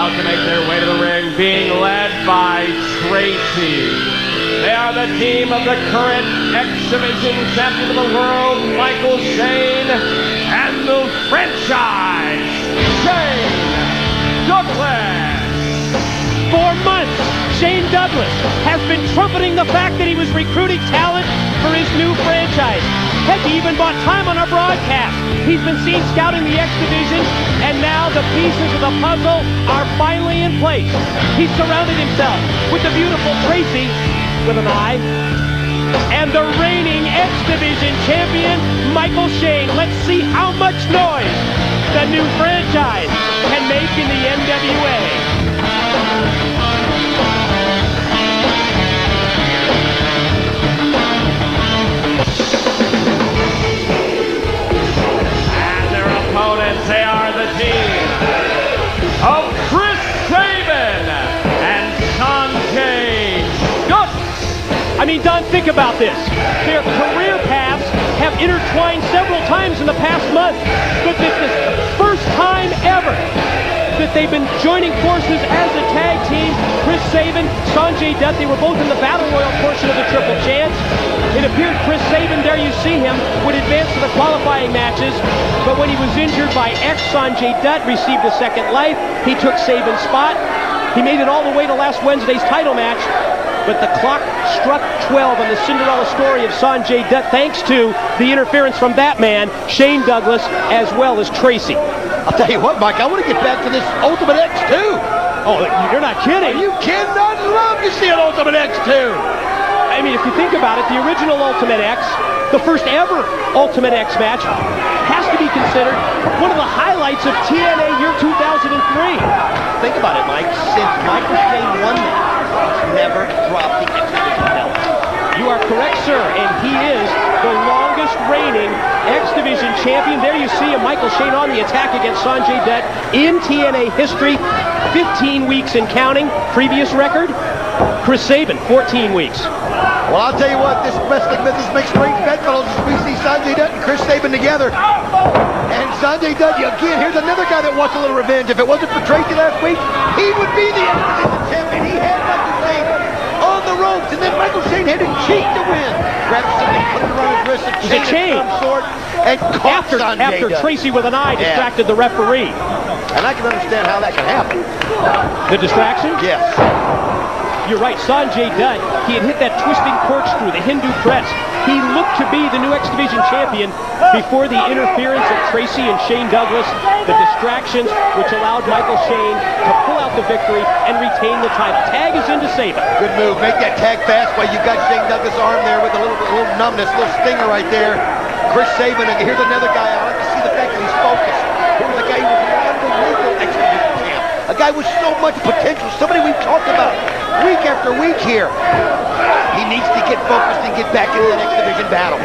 about to make their way to the ring, being led by Tracy. They are the team of the current X-Division champion of the world, Michael Shane, and the franchise, Shane Douglas. For months, Shane Douglas has been trumpeting the fact that he was recruiting talent for his new franchise. Heck, he even bought time on our broadcast. He's been seen scouting the X Division, and now the pieces of the puzzle are finally in place. He's surrounded himself with the beautiful Tracy, with an I, and the reigning X Division champion, Michael Shane. Let's see how much noise the new franchise can make in the NWA. They are the team of Chris Sabin and Sanjay Dutt. I mean, Don, think about this. Their career paths have intertwined several times in the past month, but this is the first time ever that they've been joining forces as a tag team. Chris Sabin, Sanjay Dutt, they were both in the Battle Royal portion of the Triple Chance. It appeared Chris Sabin, there you see him, would advance to the qualifying matches, but when he was injured by X, Sanjay Dutt received a second life. He took Sabin's spot. He made it all the way to last Wednesday's title match, but the clock struck 12 on the Cinderella story of Sanjay Dutt, thanks to the interference from that man, Shane Douglas, as well as Tracy. I'll tell you what, Mike, I want to get back to this Ultimate X too. Oh, you're not kidding. Are you kidding? I'd love to see an Ultimate X too. I mean, if you think about it, the original Ultimate X, the first ever Ultimate X match, has to be considered one of the highlights of TNA year 2003. Think about it, Mike. Since Michael Shane won that, he's never dropped the X Division belt. You are correct, sir, and he is the longest reigning X Division champion. There you see him, Michael Shane on the attack against Sanjay Dutt in TNA history. 15 weeks and counting. Previous record, Chris Sabin, 14 weeks. Well, I'll tell you what, this wrestling business makes great bedfellows as we see Sanjay Dutt and Chris Sabin together. And Sanjay Dutt, again, here's another guy that wants a little revenge. If it wasn't for Tracy last week, he would be the X Division champion. He had Michael Shane on the ropes, and then Michael Shane had to cheat to win. Grabbed something, put it around his wrist, a chain of some sort, and caught after Tracy with an eye distracted the referee. And I can understand how that can happen. The distraction? Yes. You're right, Sanjay Dutt, he had hit that twisting corkscrew, the Hindu press. He looked to be the new X Division champion before the interference of Tracy and Shane Douglas, the distractions which allowed Michael Shane to pull out the victory and retain the title. Tag is into Sabin. Good move. Make that tag fast while you got Shane Douglas' arm there with a little numbness, a little stinger right there. Chris Sabin, and here's another guy. I like to see the fact that he's focused. Here's a guy who was an unbelievable X Division champ. A guy with so much potential. Somebody we've talked about week after week here. He needs to get focused and get back into that X Division battle.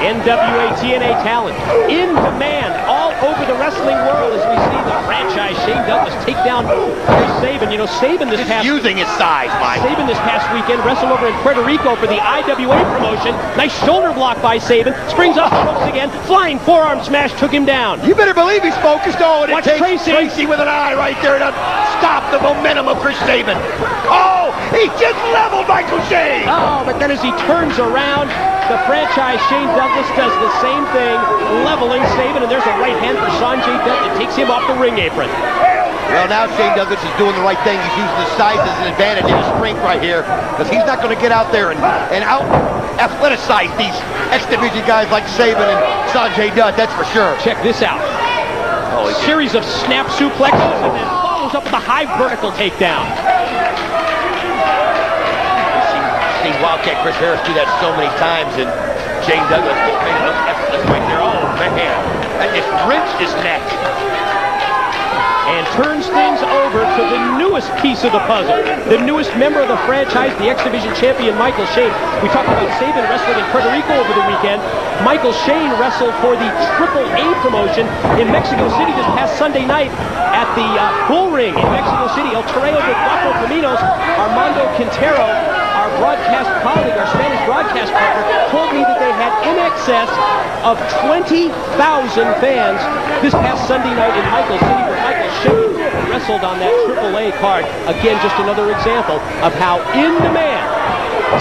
NWA TNA talent in demand all over the wrestling world as we see the franchise Shane Douglas take down Chris Sabin. You know, Sabin this past using his size, Mike. Sabin this past weekend wrestled over in Puerto Rico for the IWA promotion. Nice shoulder block by Sabin. Springs off the ropes again. Flying forearm smash took him down. You better believe he's focused. Oh, and it takes Tracy with an eye right there to stop the momentum of Chris Sabin. Oh, he just leveled Michael Shane. Oh, but then as he turns around, the franchise Shane Douglas does the same thing, leveling Sabin, and there's a right hand for Sanjay Dutt that takes him off the ring apron. Well, now Shane Douglas is doing the right thing. He's using his size as an advantage and his strength right here, because he's not going to get out there and out-athleticize these X-Division guys like Sabin and Sanjay Dutt, that's for sure. Check this out. A series of snap suplexes and then follows up with a high vertical takedown. We've seen Wildcat Chris Harris do that so many times, and Shane Douglas just made it look effortless right there. Oh, man. That just wrenched his neck. And turns things over to the newest piece of the puzzle, the newest member of the franchise, the X Division champion, Michael Shane. We talked about Sabin wrestling in Puerto Rico over the weekend. Michael Shane wrestled for the AAA promotion in Mexico City this past Sunday night at the Bull Ring in Mexico City. El Torreo de Cuatro Caminos, Armando Quintero, our broadcast colleague, our Spanish broadcast partner, told me that they had in excess of 20,000 fans this past Sunday night in Michael City, where Michael Shane wrestled on that AAA card. Again, just another example of how in demand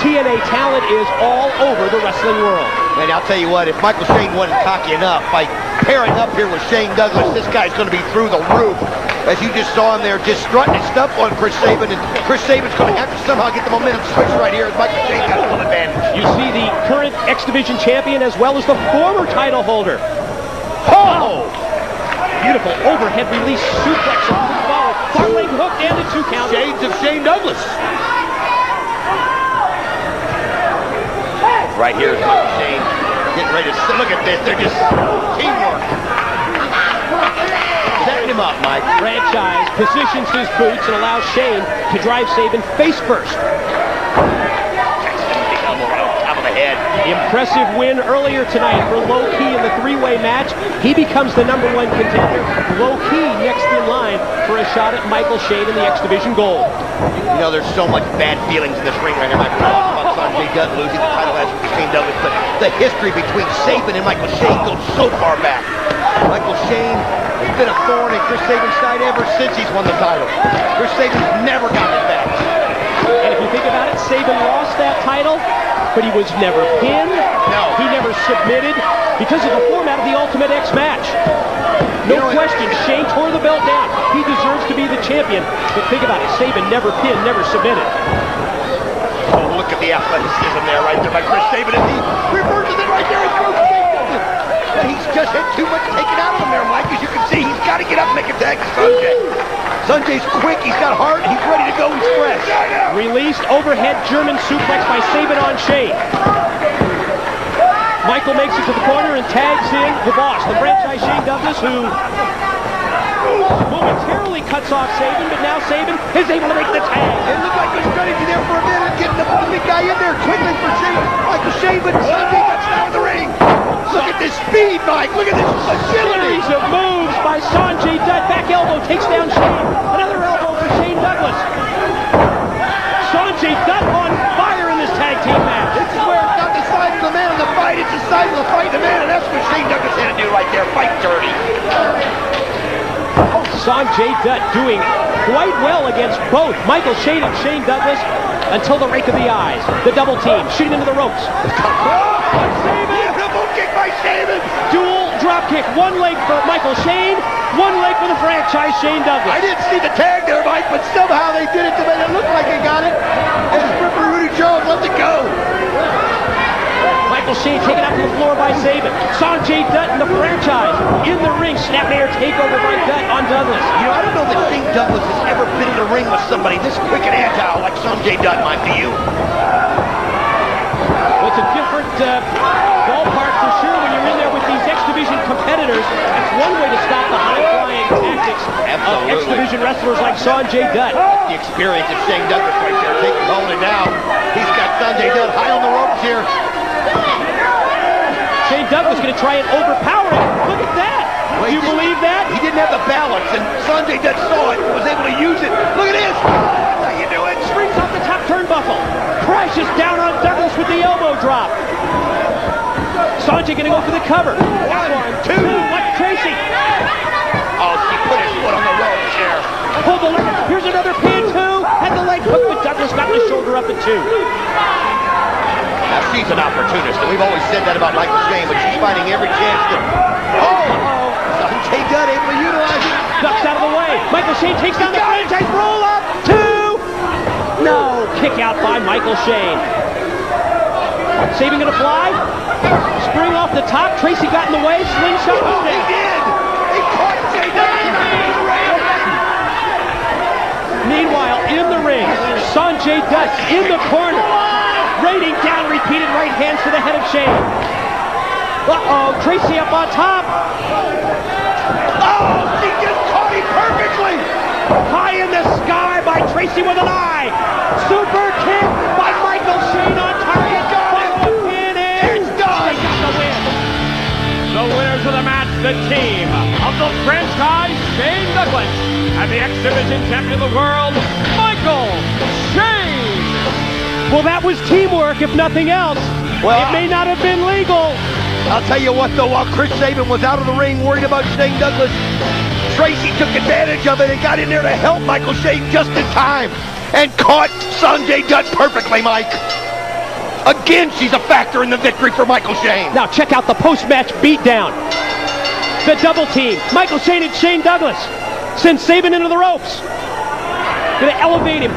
TNA talent is all over the wrestling world. And I'll tell you what, if Michael Shane wasn't cocky enough, by pairing up here with Shane Douglas, this guy's going to be through the roof. As you just saw him there, just strutting his stuff on Chris Sabin, and Chris Sabin's going to have to somehow get the momentum switch right here as Michael Shane got a full advantage. You see the current X Division champion as well as the former title holder. Oh! Beautiful overhead release suplex from the ball. Far leg hook and a 2 count. Shades of Shane Douglas. Right here is Michael Shane getting ready to look at this. They're just teamwork. Setting him up, Mike. Franchise positions his boots and allows Shane to drive Sabin face first. Top of the head. Impressive win earlier tonight for Low Ki in the 3-way match. He becomes the #1 contender. Low Ki next in line for a shot at Michael Shane in the X Division gold. You know, there's so much bad feelings in this ring right here. My friend about Sanjay Dutt losing the title match with Shane Douglas, but the history between Sabin and Michael Shane goes so far back. Michael Shane has been a thorn in Chris Sabin's side ever since he's won the title. Chris Sabin's never gotten it back. And if you think about it, Sabin lost that title, but he was never pinned. No. He never submitted because of the format of the Ultimate X match. No question, Shane tore the belt down. He deserves to be the champion. But think about it, Sabin never pinned, never submitted. Oh, look at the athleticism there right there by Chris Sabin, and he reverses it right there and throws Shane Douglas. But he's just had too much taken out of him there, Mike. As you can see, he's got to get up and make a tag to Sanjay. Sanjay's quick, he's got heart, he's ready to go, he's fresh. Released overhead German suplex by Sabin on Shane. Michael makes it to the corner and tags in the boss, the franchise Shane Douglas, who momentarily cuts off Sabin, but now Sabin is able to make the tag. It looked like he's ready to there for a minute, getting the big guy in there quickly for Shane. Michael Shane, but Sanjay gets down in the ring. Look at this speed, Mike. Look at this agility. Series of moves by Sanjay Dutt. Back elbow takes down Shane. Another elbow for Shane Douglas. Sanjay Dutt on fire in this tag team match. This is where it's not the size of the man in the fight, it's the size of the fight of the man, and that's what Shane Douglas had to do right there. Fight dirty. Sanjay Dutt doing quite well against both Michael Shane and Shane Douglas until the rake of the eyes. The double team shooting into the ropes. Beautiful kick by Sabin. Dual drop kick. One leg for Michael Shane, one leg for the franchise Shane Douglas. I didn't see the tag there, Mike, but somehow they did it to make it look like they got it. And Ripper Rudy Jones lets it go. Michael Shane taken out to the floor by Sabin. Sanjay Dutt in the franchise in the ring. Snapmare takeover by Dutt on Douglas. You know, I don't know that Shane Douglas has ever been in the ring with somebody this quick and agile like Sanjay Dutt, Mike. Do you? Well, it's a different ballpark for sure when you're in there with these X Division competitors. That's one way to stop the high-flying tactics of X Division wrestlers like Sanjay Dutt. The experience of Shane Douglas right there, taking hold it now. He's got Sanjay Dutt high on the ropes here. Shane Douglas going to try and overpower him. Look at that. Well, Do you believe that? He didn't have the balance, and Sanjay Dutt saw it, was able to use it. Look at this. How you doing? Springs off the top turnbuckle. Crashes down on Douglas with the elbow drop. Sanjay going to go for the cover. One, two. What, Tracy? Oh, she put his foot on the ropes here. Pulled the leg. Here's another pin, two. Had the leg hook, but Douglas got the shoulder up at 2. Now, she's an opportunist, and we've always said that about Michael Shane, but she's finding every chance to... Oh! Sanjay Dutt able to utilize it. Ducks out of the way. Michael Shane takes down the franchise. Roll up. 2. No. Kick out by Michael Shane. Sabin going to fly. Spring off the top. Tracy got in the way. Slingshot. Oh, he did! He caught Shane Douglas. Meanwhile, in the ring, Sanjay Dutt in the corner. Raining down, repeated right hands to the head of Shane. Uh-oh, Tracy up on top. Oh, she just caught him perfectly. High in the sky by Tracy with an eye. Super kick by Michael Shane on target. It's done. The win. The winners of the match, the team of the franchise Shane Douglas and the X Division champion of the world, Michael Shane. Well, that was teamwork, if nothing else. Well, it may not have been legal. I'll tell you what, though, while Chris Sabin was out of the ring worried about Shane Douglas, Tracy took advantage of it and got in there to help Michael Shane just in time and caught Sanjay Dutt perfectly, Mike. Again, she's a factor in the victory for Michael Shane. Now check out the post-match beatdown. The double team. Michael Shane and Shane Douglas send Sabin into the ropes. Gonna elevate him.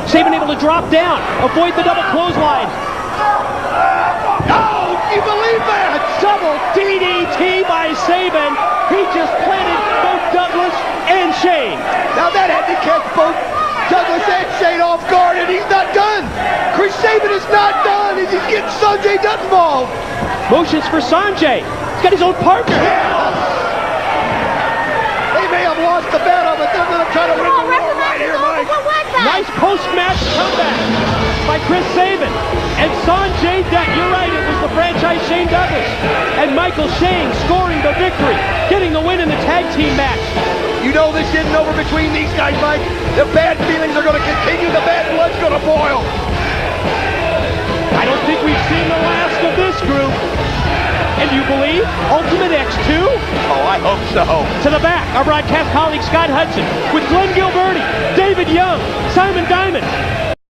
Sabin able to drop down, avoid the double clothesline. Oh, can you believe that? Double DDT by Sabin. He just planted both Douglas and Shane. Now that had to catch both Douglas and Shane off guard, and he's not done. Chris Sabin is not done as he's getting Sanjay Dutt involved. Motions for Sanjay. He's got his own partner. They may have lost the battle, but they're going to try to win the war right here, Mike. Nice post-match comeback by Chris Sabin. And Sanjay Dutt, you're right, it was the franchise Shane Douglas. And Michael Shane scoring the victory, getting the win in the tag team match. You know this isn't over between these guys, Mike. The bad feelings are going to continue. The bad blood's going to boil. I don't think we've seen the last of this group. And you believe Ultimate X2? Oh, I hope so. To the back, our broadcast colleague Scott Hudson with Glenn Gilberti, David Young, Simon Diamond,